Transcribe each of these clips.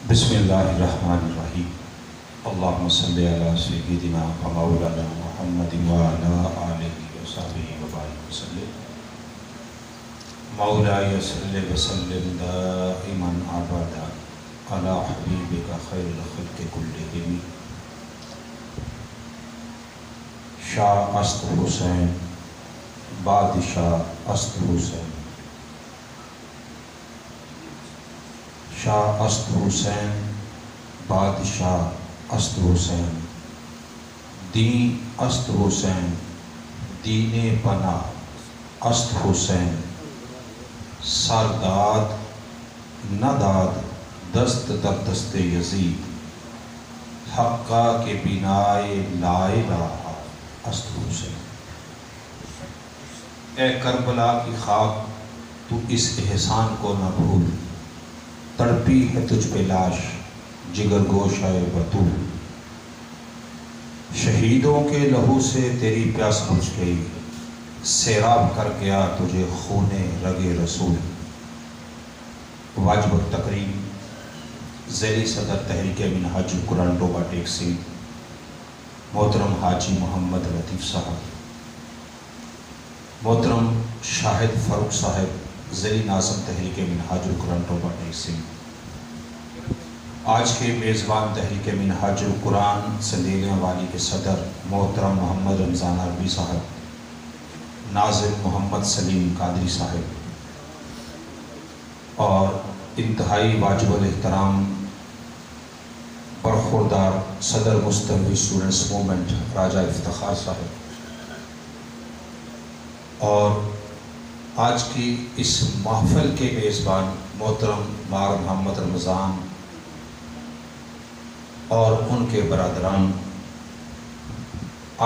بسم اللہ الرحمن الرحیم اللہم صلی علی سیدنا و مولانا محمد وعلی آلہ وصحبہ وبارک وسلم مولاي صلی وسلم دائما ابدا علی حبیبک خیر الخلق کلہم شاہ است حسین بادشاہ است حسین شاہ است حسین بادشاہ است حسین دین است حسین دین پناہ است حسین سرداد نداد دست در دست یزید حقہ کے بنائے لا الہ است حسین۔ اے کربلا کی خاک تو اس احسان کو نہ بھول، تڑپی ہے تجھ پہ لاش جگر گوشہ بطول، شہیدوں کے لہو سے تیری پیاس بجھ گئی، سیراب کر گیا تجھے خون رگ رسول۔ واجب التکریم ذیلی صدر تحریک منہاج القرآن ڈوبہ ٹیکسی محترم حاجی محمد لطیف صاحب، محترم شاہد فاروق صاحب ذیلی ناظم تحریک منہاج القرآن ڈوبہ ٹیکسی، آج کے میزبان تحریک منہاج القرآن سندیلیاں والی کے صدر محترم محمد رمضان عربی صاحب، ناظم محمد سلیم قادری صاحب، اور انتہائی واجب الاحترام برخوردار صدر مستوی اسٹوڈنٹس موومنٹ راجہ افتخار صاحب، اور آج کی اس محفل کے میزبان محترم مار محمد رمضان اور ان کے برادران،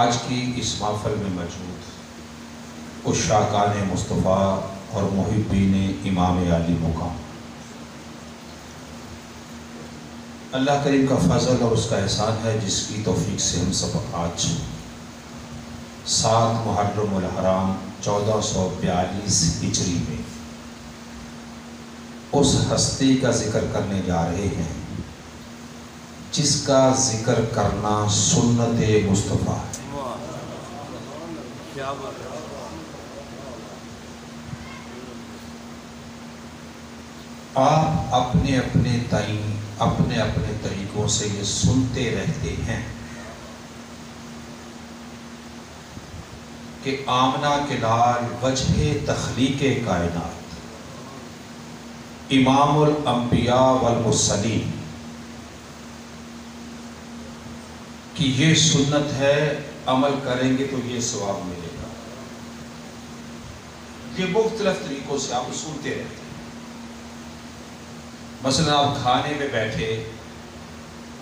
آج کی اس محفل میں موجود عشاقان مصطفیٰ اور محبین امام عالی مقام، اللہ کریم کا فضل اور اس کا احسان ہے جس کی توفیق سے ہم سب آج 7 محرم الحرام 1442 ہجری میں اس ہستی کا ذکر کرنے جا رہے ہیں جس کا ذکر کرنا سنت مصطفیٰ ہے۔ آپ اپنے اپنے تئیں اپنے اپنے طریقوں سے یہ سنتے رہتے ہیں کہ آمنہ کے لال وجہ تخلیق کائنات، امام الانبیاء والمرسلین کہ یہ سنت ہے، عمل کریں گے تو یہ ثواب ملے گا۔ یہ مختلف طریقوں سے آپ سنتے رہتے ہیں۔ مثلا آپ کھانے میں بیٹھے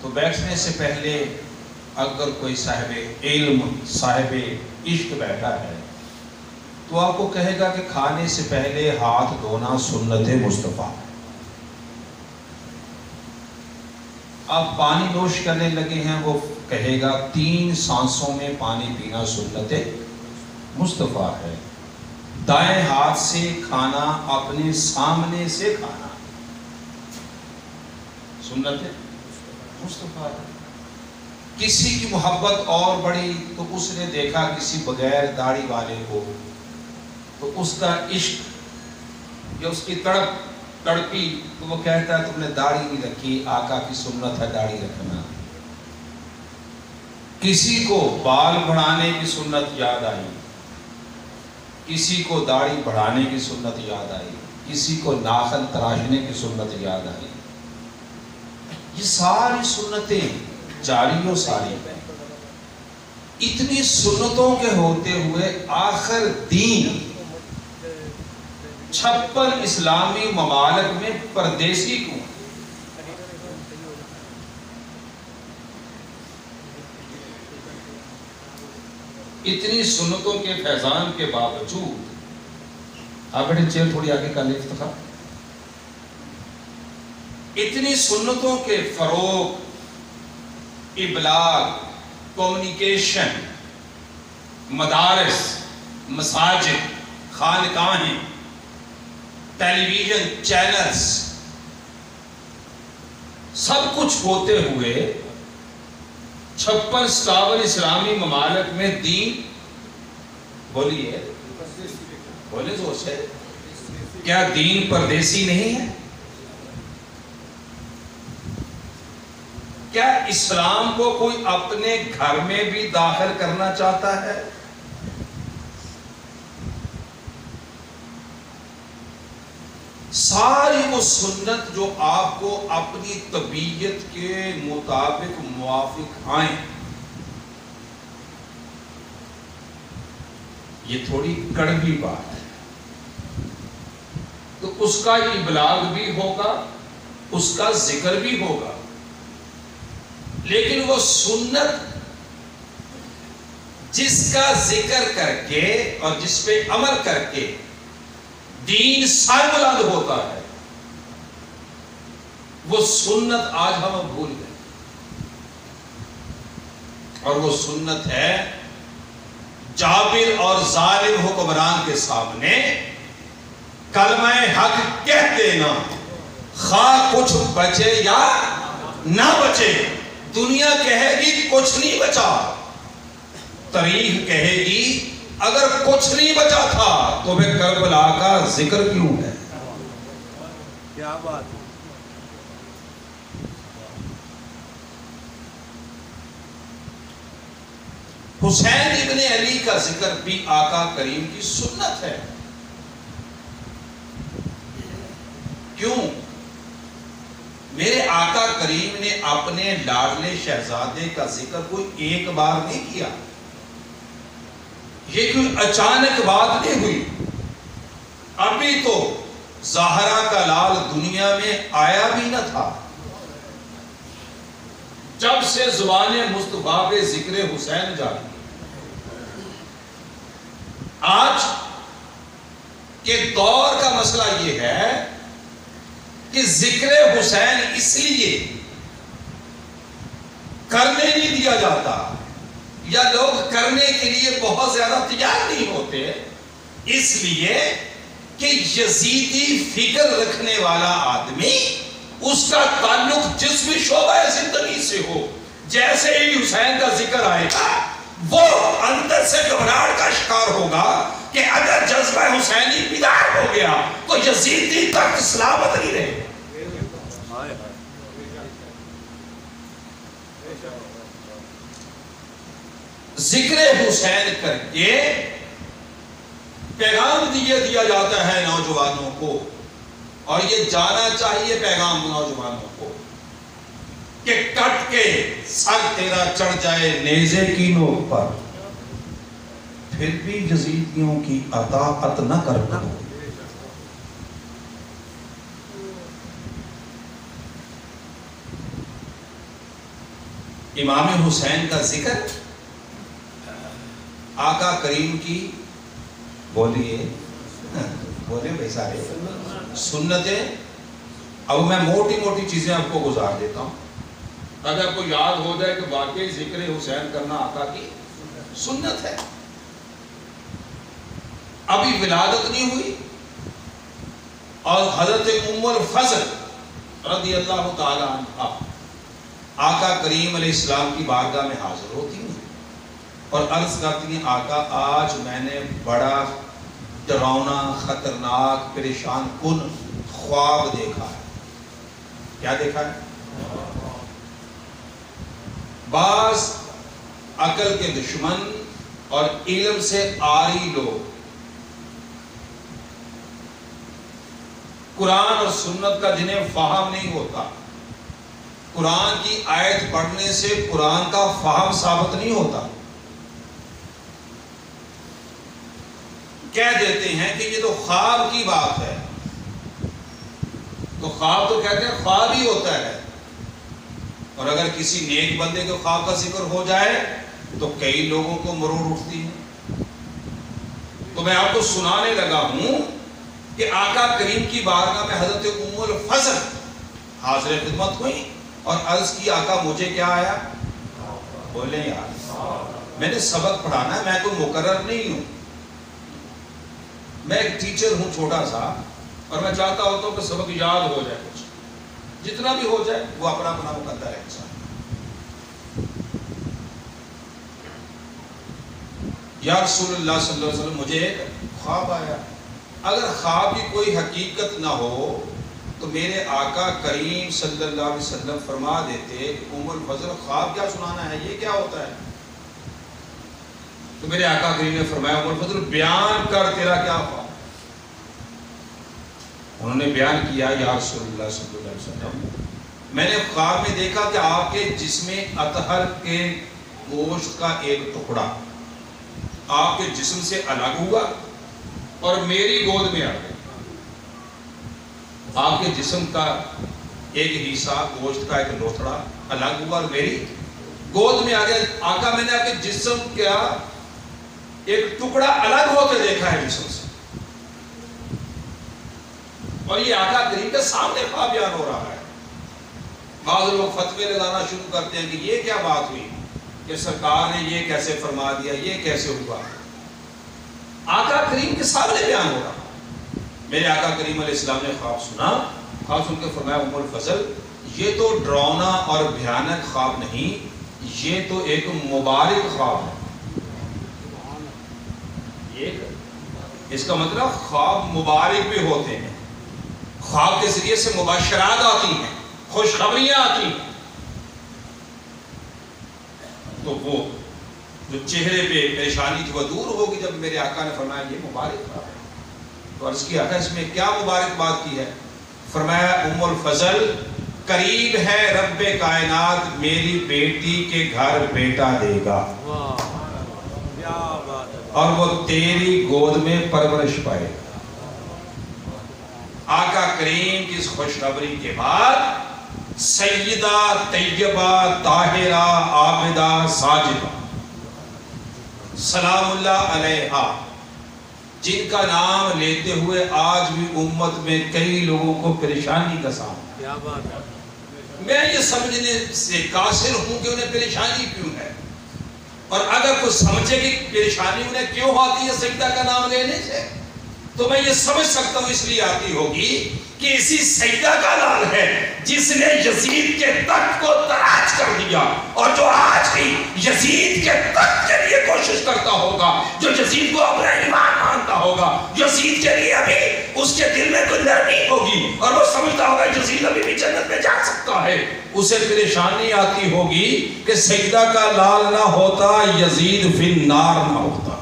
تو بیٹھنے سے پہلے اگر کوئی صاحب علم صاحب عشق بیٹھا ہے تو آپ کو کہے گا کہ کھانے سے پہلے ہاتھ دھونا سنت مصطفیٰ ہے۔ آپ پانی نوش کرنے لگے ہیں، وہ کہے گا 3 سانسوں میں پانی پینا سنت مصطفیٰ ہے۔ دائیں ہاتھ سے کھانا اپنے سامنے سے کھانا سنت مصطفیٰ ہے۔ کسی کی محبت اور بڑی تو اس نے دیکھا کسی بغیر داڑھی والے کو تو اس کا عشق یا اس کی تڑپی تو وہ کہتا ہے تم نے داڑھی نہیں رکھی، آقا کی سنت ہے داڑھی رکھنا۔ کسی کو بال بڑھانے کی سنت یاد آئی، کسی کو داڑھی بڑھانے کی سنت یاد آئی، کسی کو ناخن تراشنے کی سنت یاد آئی۔ یہ ساری سنتیں جاری و ساری ہیں۔ اتنی سنتوں کے ہوتے ہوئے آخر دین 56 اسلامی ممالک میں پردیسی کیوں؟ اتنی سنتوں کے فیضان کے باوجود آپ بیٹھے چیئر تھوڑی آگے کر لیں افتخار، اتنی سنتوں کے فروغ، ابلاغ، کمیونیکیشن، مدارس، مساجد، خانقاہیں، ٹیلی ویژن چینلز، سب کچھ ہوتے ہوئے 56-57 اسلامی ممالک میں دین، بولیے بولے زور سے، کیا دین پردیسی نہیں ہے؟ کیا اسلام کو کوئی اپنے گھر میں بھی داخل کرنا چاہتا ہے؟ ساری وہ سنت جو آپ کو اپنی طبیعت کے مطابق موافق آئیں، یہ تھوڑی کڑوی بات ہے، تو اس کا ابلاغ بھی ہوگا، اس کا ذکر بھی ہوگا، لیکن وہ سنت جس کا ذکر کر کے اور جس پہ عمل کر کے دین سائے بلند ہوتا ہے، وہ سنت آج ہم بھول گئے، اور وہ سنت ہے جابر اور ظالم حکمران کے سامنے کلمہ حق کہہ دینا، خواہ کچھ بچے یا نہ بچے۔ دنیا کہے گی کچھ نہیں بچا، تاریخ کہے گی اگر کچھ نہیں بچا تھا تو پھر کربلا کا ذکر کیوں ہے؟ کیا بات ہے۔ حسین ابن علی کا ذکر بھی آقا کریم کی سنت ہے۔ کیوں؟ میرے آقا کریم نے اپنے لاڈلے شہزادے کا ذکر کوئی ایک بار نہیں کیا، یہ کوئی اچانک بات نہیں ہوئی۔ ابھی تو زہرا کا لال دنیا میں آیا بھی نہ تھا، جب سے زبان مصطفیٰ پہ ذکر حسین جاری۔ آج کے دور کا مسئلہ یہ ہے کہ ذکر حسین اس لیے کرنے نہیں دیا جاتا، یا لوگ کرنے کے لیے بہت زیادہ تیار نہیں ہوتے، اس لیے کہ یزیدی فکر رکھنے والا آدمی، اس کا تعلق جس بھی شعبہ زندگی سے ہو، جیسے ہی حسین کا ذکر آئے گا وہ اندر سے گھبراہٹ کا شکار ہوگا کہ اگر جذبہ حسینی بیدار ہو گیا تو یزیدی تک سلامت نہیں رہے۔ ذکر حسین کر کے پیغام دیا جاتا ہے نوجوانوں کو، اور یہ جانا چاہیے پیغام نوجوانوں کو کہ کٹ کے سر تیرا چڑھ جائے نیزے کی نوک پر، پھر بھی یزیدیوں کی اطاعت نہ کرنا۔ امام حسین کا ذکر آقا کریم کی، بولیے بولے بھائی سارے، سنتیں۔ اب میں موٹی موٹی چیزیں آپ کو گزار دیتا ہوں تاکہ آپ کو یاد ہو جائے کہ واقعی ذکر حسین کرنا آقا کی سنت ہے۔ ابھی ولادت نہیں ہوئی اور حضرت ام الفضل رضی اللہ تعالی عنہ آقا کریم علیہ السلام کی بارگاہ میں حاضر ہوتی ہیں اور عرض کرتی ہیں آقا آج میں نے بڑا ڈراؤنا خطرناک پریشان کن خواب دیکھا ہے۔ کیا دیکھا ہے؟ بعض عقل کے دشمن اور علم سے عاری لوگ قرآن اور سنت کا جنہیں فہم نہیں ہوتا، قرآن کی آیت پڑھنے سے قرآن کا فہم ثابت نہیں ہوتا، کہہ دیتے ہیں کہ یہ تو خواب کی بات ہے۔ تو خواب تو کہتے ہیں خواب ہی ہوتا ہے، اور اگر کسی نیک بندے کے خواب کا ذکر ہو جائے تو کئی لوگوں کو مرور اٹھتی ہے۔ تو میں آپ کو سنانے لگا ہوں کہ آقا کریم کی بارگاہ میں حضرت ام الفضل حاضر خدمت ہوئی اور عرض کی آقا مجھے کیا آیا؟ بولیں یار، میں نے سبق پڑھانا ہے، میں کوئی مقرر نہیں ہوں، میں ایک ٹیچر ہوں چھوٹا سا، اور میں چاہتا ہوتا ہوں کہ سبق یاد ہو جائے کچھ۔ جتنا بھی ہو جائے وہ اپنا اپنا مقدر ہے انسان. یا رسول اللہ صلی اللہ علیہ وسلم مجھے ایک خواب آیا. اگر خواب کی کوئی حقیقت نہ ہو تو میرے آقا کریم صلی اللہ علیہ وسلم فرما دیتے ام الفضل خواب کیا سنانا ہے, یہ کیا ہوتا ہے؟ تو میرے آقا کریم نے فرمایا ام الفضل بیان کر تیرا کیا خواب. انہوں نے بیان کیا یا رسول اللہ صلی اللہ علیہ وسلم میں نے خواب میں دیکھا کہ آپ کے جسم اطہر کے گوشت کا ایک ٹکڑا آپ کے جسم سے الگ ہوا اور میری گود میں آ گیا. آپ کے جسم کا ایک حصہ گوشت کا ایک لوتھڑا الگ ہوا اور میری گود میں آ گیا. آقا میں نے آپ کے جسم کا ایک ٹکڑا الگ ہوتے دیکھا ہے جسم سے, اور یہ آقا کریم کے سامنے خواب بیان ہو رہا ہے. بعض لوگ فتوے لگانا شروع کرتے ہیں کہ یہ کیا بات ہوئی کہ سرکار نے یہ کیسے فرما دیا, یہ کیسے ہوا. آقا کریم کے سامنے بیان ہو رہا. میرے آقا کریم علیہ السلام نے خواب سنا. خواب سن کے فرمایا ام الفضل یہ تو ڈراؤنا اور بھیانک خواب نہیں, یہ تو ایک مبارک خواب ہے. اس کا مطلب خواب مبارک بھی ہوتے ہیں. خواب کے ذریعے سے مباشرات آتی ہیں, خوشخبریاں آتی ہیں. تو وہ جو چہرے پہ پریشانی تھی وہ دور ہوگی جب میرے آقا نے فرمایا یہ مبارک خواب ہے. تو عرض کیا آقا اس میں کیا مبارک بات کی ہے؟ فرمایا ام الفضل قریب ہے رب کائنات میری بیٹی کے گھر بیٹا دے گا اور وہ تیری گود میں پرورش پائے گا. آقا کریم کی اس خوشخبری کے بعد سیدہ طیبہ طاہرہ عابدہ ساجدہ سلام اللہ علیہا, جن کا نام لیتے ہوئے آج بھی امت میں کئی لوگوں کو پریشانی کا سامنا ہے. میں یہ سمجھنے سے قاصر ہوں کہ انہیں پریشانی کیوں ہے, اور اگر کوئی سمجھے کہ پریشانی انہیں کیوں آتی ہے سجدہ کا نام لینے سے تو میں یہ سمجھ سکتا ہوں اس لیے آتی ہوگی کہ اسی سجدہ کا نام ہے جس نے یزید کے تخت کو تراش کر دیا, اور جو آج بھی یزید کے تخت کے لیے کوشش کرتا ہوگا, جو یزید کو اپنا ایمان مانتا ہوگا, یزید کے لیے ابھی اس کے دل میں کوئی نرمی ہوگی اور وہ سمجھتا ہوگا یزید ابھی بھی جنت میں جا سکتا ہے, اسے پریشانی آتی ہوگی کہ سجدہ کا لال نہ ہوتا یزید فی النار نہ ہوتا.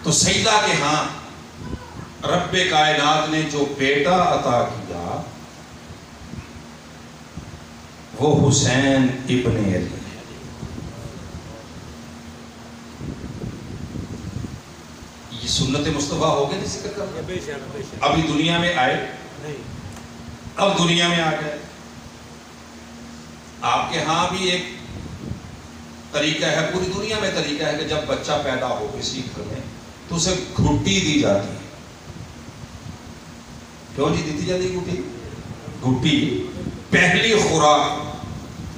تو سجدہ کے ہاں رب کائنات نے جو بیٹا عطا کیا وہ حسین ابن علی ہے. یہ سنت مصطفیٰ ہو گئے ذکر کر ابھی دنیا میں آئے, اب دنیا میں آ گئے. آپ کے ہاں بھی ایک طریقہ ہے, پوری دنیا میں طریقہ ہے کہ جب بچہ پیدا ہو کسی گھر میں تو اسے گھٹی دی جاتی ہے. کیوں جی دیتی جاتی ہے گھٹی؟ گھٹی پہلی خوراک,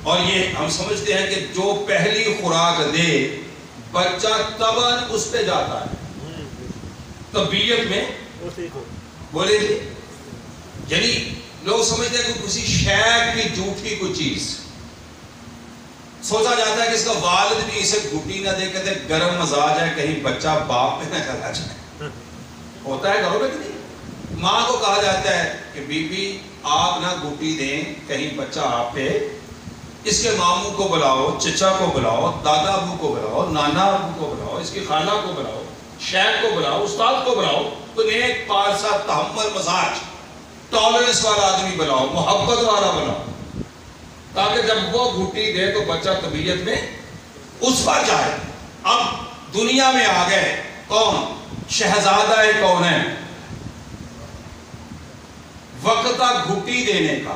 اور یہ ہم سمجھتے ہیں کہ جو پہلی خوراک دے بچہ طبعاً اس پہ جاتا ہے طبیعت میں. بولے جی, یعنی لوگ سمجھتے ہیں کہ کسی شے کی جھوٹی کوئی چیز سوچا جاتا ہے کہ اس کا والد بھی اسے گھٹی نہ دے, کہتے گرم مزاج ہے کہیں بچہ باپ پہ نہ چلا جائے. ہوتا ہے گھروں میں کہ نہیں؟ ماں کو کہا جاتا ہے کہ بی بی آپ نہ گھٹی دیں کہیں بچہ آپ پہ, اس کے ماموں کو بلاؤ, چچا کو بلاؤ, دادا ابو کو بلاؤ, نانا ابو کو بلاؤ, اس کی خالہ کو بلاؤ, شیخ کو بلاؤ, استاد کو بلاؤ, تو نیک پارسا تحمل مزاج ٹالرنس والا آدمی بلاؤ, محبت والا بلاؤ, تاکہ جب وہ گھٹی دے تو بچہ طبیعت میں اس پر جائے. اب دنیا میں آ گئے کون؟ شہزادہ کون ہے وقت گھٹی دینے کا.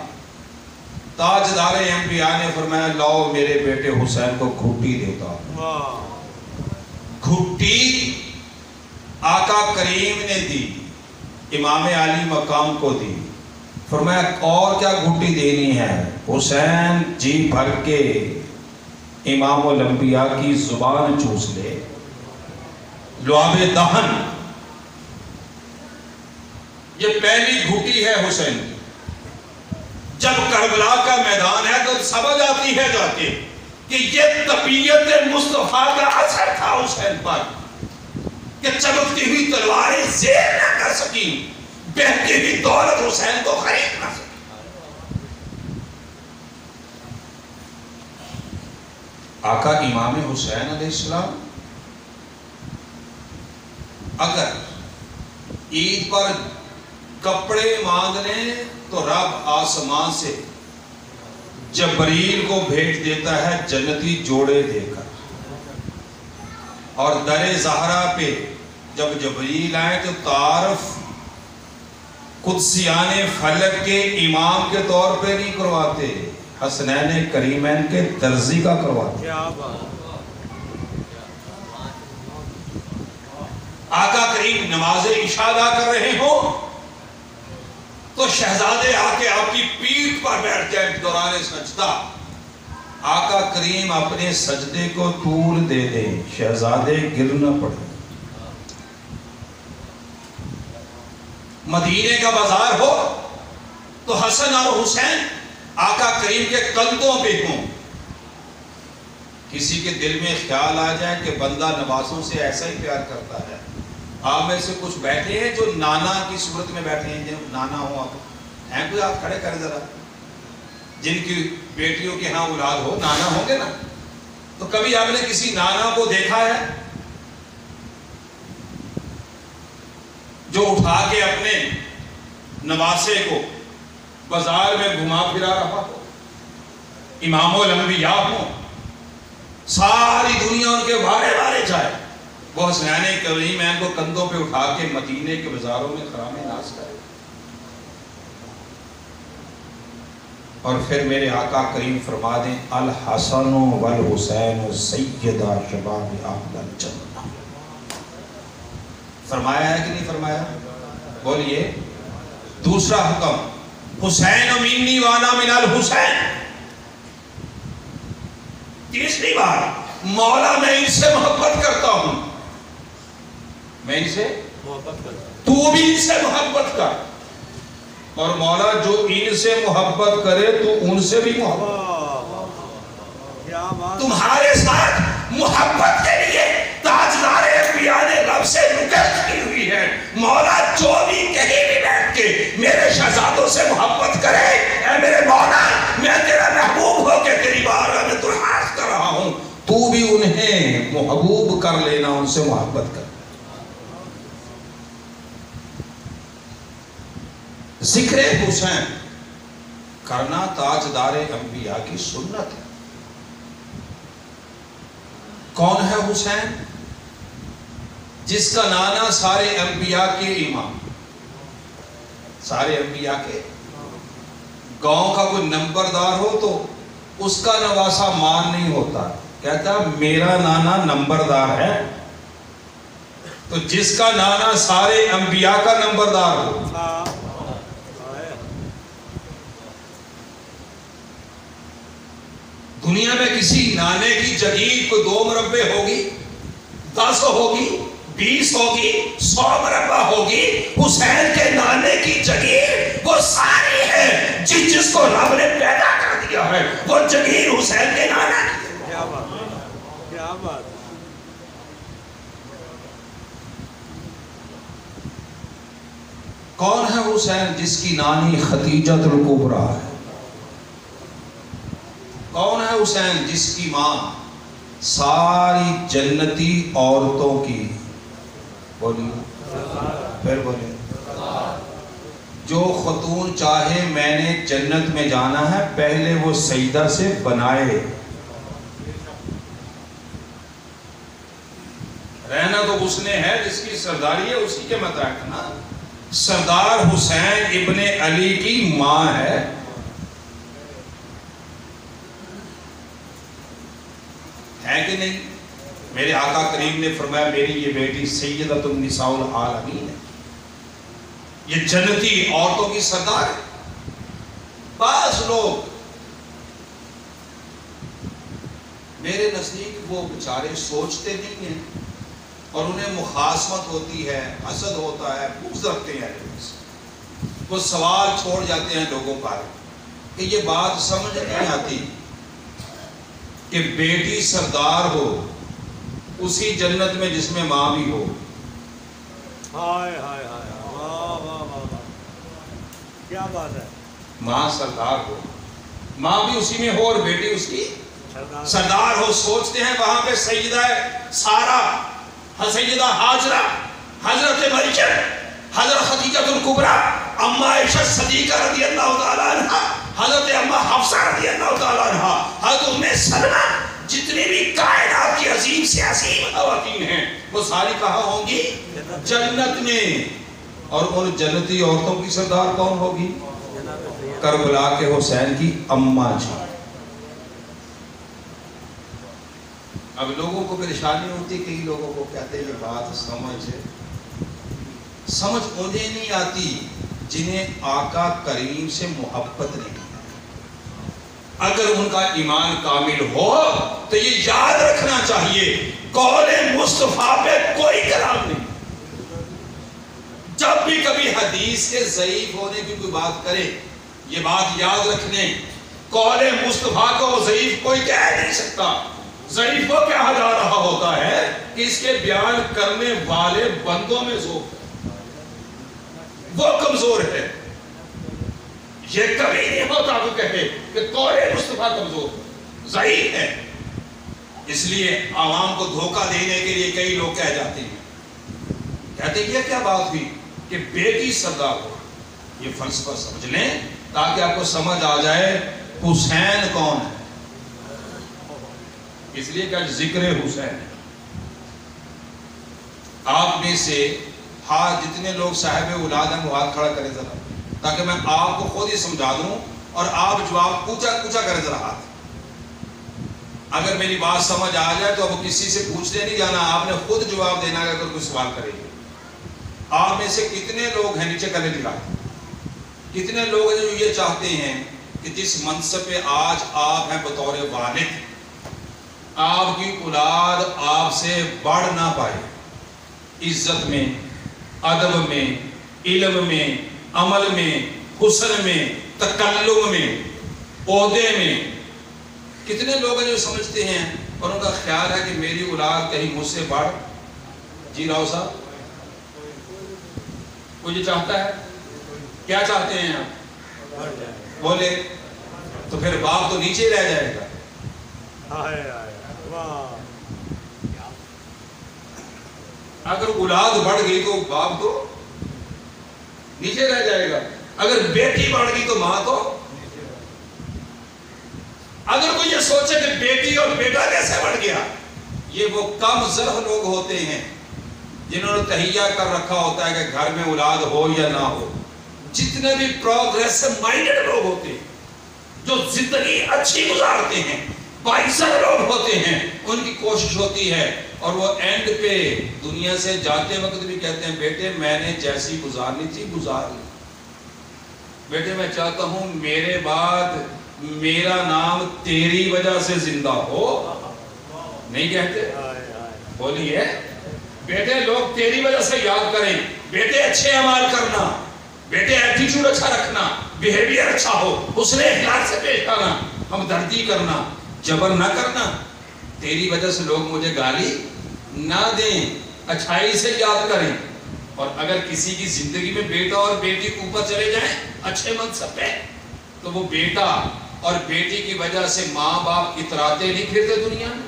تاجدار انبیاء نے فرمایا لاؤ میرے بیٹے حسین کو گھٹی دیتا. گھٹی آقا کریم نے دی, امام علی مقام کو دی. فرمایا اور کیا گھٹی دینی ہے؟ حسین جی بھر کے امام الانبیاء کی زبان چوس لے. لعاب دہن، یہ پہلی گھٹی ہے حسین کی۔ جب کربلا کا میدان ہے تو سمجھ آتی ہے جا کے کہ یہ طبیعت مصطفیٰ کا اثر تھا حسین پر، کہ چمکتی ہوئی تلواریں زیر نہ کر سکی، بہتی ہوئی دولت حسین کو خرید نہ سکی۔ آقا امام حسین علیہ السلام اگر عید پر کپڑے مانگ لیں تو رب آسمان سے جبریل کو بھیج دیتا ہے جنتی جوڑے دے کر، اور در زہرا پہ جب جبریل آئے تو تعارف قدسیان فلک کے امام کے طور پہ نہیں کرواتے، حسنین کریمین کے درزی کا کرواتے۔ آقا کریم نماز عشاء ادا کر رہے ہوں تو شہزادے آ کے آپ کی پیٹھ پر بیٹھ جائیں دوران سجدہ، آقا کریم اپنے سجدے کو طول دے دیں، شہزادے گر نہ پڑے۔ مدینے کا بازار ہو تو حسن اور حسین آقا کریم کے کندھوں پہ ہوں۔ کسی کے دل میں خیال آ جائے کہ بندہ نوازوں سے ایسا ہی پیار کرتا ہے، آپ میں سے کچھ بیٹھے ہیں جو نانا کی صورت میں بیٹھے ہیں، جن نانا ہو آپ ہیں، کوئی آپ کھڑے کریں ذرا، جن کی بیٹیوں کے ہاں اولاد ہو، نانا ہوں گے نا، تو کبھی آپ نے کسی نانا کو دیکھا ہے جو اٹھا کے اپنے نواسے کو بازار میں گھما پھرا رہا ہو؟ امام الانبیاء ہوں، ساری دنیا ان کے بارے بارے جائے، وہ حسنین کریمین کو کندھوں پہ اٹھا کے مدینے کے بازاروں میں خرام ناز کرے، اور پھر میرے آقا کریم فرما دیں الحسن والحسین سیدہ شباب اہل الجنہ۔ فرمایا ہے کہ نہیں فرمایا؟ بولیے۔ دوسرا حکم حسین منی وانا من الحسین۔ تیسری بات مولا میں ان سے محبت کرتا ہوں، میں ان سے محبت کرتا ہوں، تو بھی ان سے محبت کر، اور مولا جو ان سے محبت کرے تو ان سے بھی محبت۔ تمہارے ساتھ محبت کے لیے تاجدار انبیاء نے رب سے نکت کی ہوئی ہے، مولا جو بھی کہیں بھی بیٹھ کے میرے شہزادوں سے محبت کرے، اے میرے مولا میں تیرا محبوب ہو کے تیری بارگاہ میں درخواست کر رہا ہوں، تو بھی انہیں محبوب کر لینا، ان سے محبت کر۔ ذکر حسین کرنا تاجدار انبیاء کی سنت ہے۔ کون ہے حسین؟ جس کا نانا سارے انبیاء کے امام، سارے انبیاء کے گاؤں کا کوئی نمبردار ہو تو اس کا نواسا مان نہیں ہوتا، کہتا میرا نانا نمبردار ہے، تو جس کا نانا سارے انبیاء کا نمبردار ہو۔ دنیا میں کسی نانے کی جگیر کوئی 2 مربع ہوگی، 10 ہوگی، 20 ہوگی، 100 مربع ہوگی، حسین کے نانے کی جگیر وہ ساری ہے، جس کو رب نے پیدا کر دیا ہے، وہ جگیر حسین کے نانا کی ہے۔ کیا بات ہے، کیا بات ہے۔ کون ہے حسین؟ جس کی نانی خدیجہ الکبریٰ ہے۔ کون ہے حسین؟ جس کی ماں ساری جنتی عورتوں کی، بولیے پھر بولیے، جو خاتون چاہے میں نے جنت میں جانا ہے پہلے وہ سجدہ سے بنائے، رہنا تو اس نے ہے جس کی سرداری ہے اسی کے متعلق نا۔ سردار حسین ابن علی کی ماں ہے، ہے کہ نہیں؟ میرے آقا کریم نے فرمایا میری یہ بیٹی سیدۃ النساء العالمین ہے، یہ جنتی عورتوں کی سردار ہے۔ بعض لوگ میرے نزدیک وہ بیچارے سوچتے نہیں ہیں اور انہیں مخاصمت ہوتی ہے، حسد ہوتا ہے، بغض رکھتے ہیں لوگوں سے، وہ سوال چھوڑ جاتے ہیں لوگوں پر کہ یہ بات سمجھ نہیں آتی کہ بیٹی سردار ہو اسی جنت میں جس میں ماں بھی ہو۔ ہائے ہائے ہائے، واہ واہ واہ واہ، کیا بات ہے۔ ماں سردار ہو، ماں بھی اسی میں ہو اور بیٹی اس کی سردار ہو۔ سوچتے ہیں وہاں پہ سیدہ سارہ، سیدہ ہاجرہ، حضرت مریم، حضرت خدیجہ الکبریٰ، اما عائشہ صدیقہ رضی اللہ تعالیٰ عنہ، حضرت اما حفصہ رضی اللہ تعالیٰ عنہ، حضرت ام سلمہ، جتنی بھی کائنات کی عظیم سے عظیم خواتین ہیں وہ ساری کہاں ہوں گی؟ جنت میں۔ اور ان جنتی عورتوں کی سردار کون ہوگی؟ کربلا کے حسین کی اماں جی۔ اب لوگوں کو پریشانی ہوتی، کئی لوگوں کو کہتے ہیں یہ بات سمجھ انہیں نہیں آتی جنہیں آقا کریم سے محبت نہیں۔ اگر ان کا ایمان کامل ہو تو یہ یاد رکھنا چاہیے قول مصطفیٰ پہ کوئی کلام نہیں۔ جب بھی کبھی حدیث کے ضعیف ہونے کی کوئی بات کرے، یہ بات یاد رکھنے قول مصطفیٰ کو ضعیف کوئی کہہ نہیں سکتا۔ ضعیف وہ کہا جا رہا ہوتا ہے کہ اس کے بیان کرنے والے بندوں میں ذوق ہے، وہ کمزور ہے۔ یہ کبھی نہیں ہوتا وہ کہے کہ قول مصطفیٰ کمزور ضعیف ہے۔ اس لیے عوام کو دھوکہ دینے کے لیے کئی لوگ کہہ جاتے ہیں، کہتے ہیں یہ کیا بات ہوئی کہ بیٹی سردار ہو۔ یہ فلسفہ سمجھ لیں تاکہ آپ کو سمجھ آ جائے حسین کون ہے۔ اس لیے کہ ذکر حسین ہے۔ آپ میں سے جتنے لوگ صاحب اولاد ہیں وہ ہاتھ کھڑا کریں ذرا، تاکہ میں آپ کو خود ہی سمجھا دوں اور آپ جواب پوچھا کریں ذرا ہاتھ۔ اگر میری بات سمجھ آ جائے تو اب کسی سے پوچھنے نہیں جانا، آپ نے خود جواب دینا ہے اگر کوئی سوال کرے گی۔ آپ میں سے کتنے لوگ ہیں، نیچے کرنے دکھا، کتنے لوگ ہیں جو یہ چاہتے ہیں کہ جس منصب پہ آج آپ ہیں بطور والد، آپ کی اولاد آپ سے بڑھ نہ پائے، عزت میں، ادب میں، علم میں، عمل میں، حسن میں، تکلم میں، عہدے میں۔ کتنے لوگ ہیں جو سمجھتے ہیں اور ان کا خیال ہے کہ میری اولاد کہیں مجھ سے بڑھ؟ جی راؤ صاحب، کوئی یہ چاہتا ہے؟ کیا چاہتے ہیں آپ؟ بولے تو پھر باپ تو نیچے رہ جائے گا۔ اگر اولاد بڑھ گئی تو باپ تو نیچے رہ جائے گا، اگر بیٹی بڑھ گئی تو ماں تو۔ اگر کوئی یہ سوچے کہ بیٹی اور بیٹا کیسے بڑھ گیا، یہ وہ کم ذرہ لوگ ہوتے ہیں جنہوں نے تہیہ کر رکھا ہوتا ہے کہ گھر میں اولاد ہو یا نہ ہو۔ جتنے بھی پروگریسو مائنڈڈ لوگ ہوتے ہیں جو زندگی اچھی گزارتے ہیں، باعزت لوگ ہوتے ہیں، ان کی کوشش ہوتی ہے اور وہ اینڈ پہ دنیا سے جاتے وقت بھی کہتے ہیں بیٹے میں نے جیسی گزارنی تھی گزار لی، بیٹے میں چاہتا ہوں میرے بعد میرا نام تیری وجہ سے زندہ ہو۔ نہیں کہتے؟ بولیے بیٹے لوگ تیری وجہ سے یاد کریں، بیٹے اچھے اعمال کرنا، بیٹے ایٹیٹیوڈ اچھا رکھنا، بیہیویئر اچھا ہو، حسن اخلاق سے پیش آنا، ہمدردی کرنا، جبر نہ کرنا۔ تیری وجہ سے لوگ مجھے گالی نہ دیں، اچھائی سے یاد کریں۔ اور اگر کسی کی زندگی میں بیٹا اور بیٹی اوپر چلے جائیں اچھے منصب پہ، تو وہ بیٹا اور بیٹی کی وجہ سے ماں باپ اتراتے نہیں پھرتے دنیا میں؟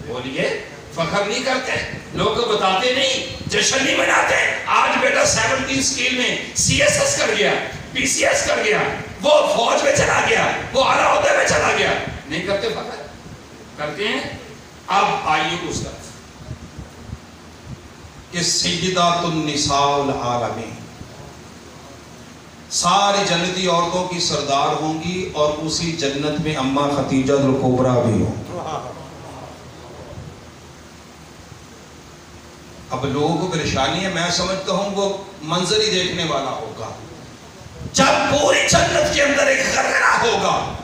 بولیے فخر نہیں کرتے؟ لوگ کو بتاتے نہیں، جشن نہیں مناتے؟ آج بیٹا 17 اسکیل میں CSS کر گیا، PCS کر گیا، وہ فوج میں چلا گیا، وہ اعلیٰ عہدے میں چلا گیا، نہیں کرتے فخر؟ کرتے ہیں۔ اب آئیے اس طرف کہ سیدات النساء العالمین، ساری جنتی عورتوں کی سردار ہوں گی اور اسی جنت میں اماں خدیجہ الکبریٰ بھی ہوں۔ اب لوگوں کو پریشانی ہے، میں سمجھتا ہوں وہ منظر ہی دیکھنے والا ہوگا جب پوری جنت کے اندر ایک خرگرہ ہوگا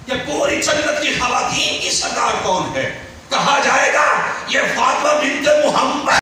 کہ پوری جنت کی خواتین کی سردار کون ہے۔ کہا جائے گا یہ فاطمہ بنت محمد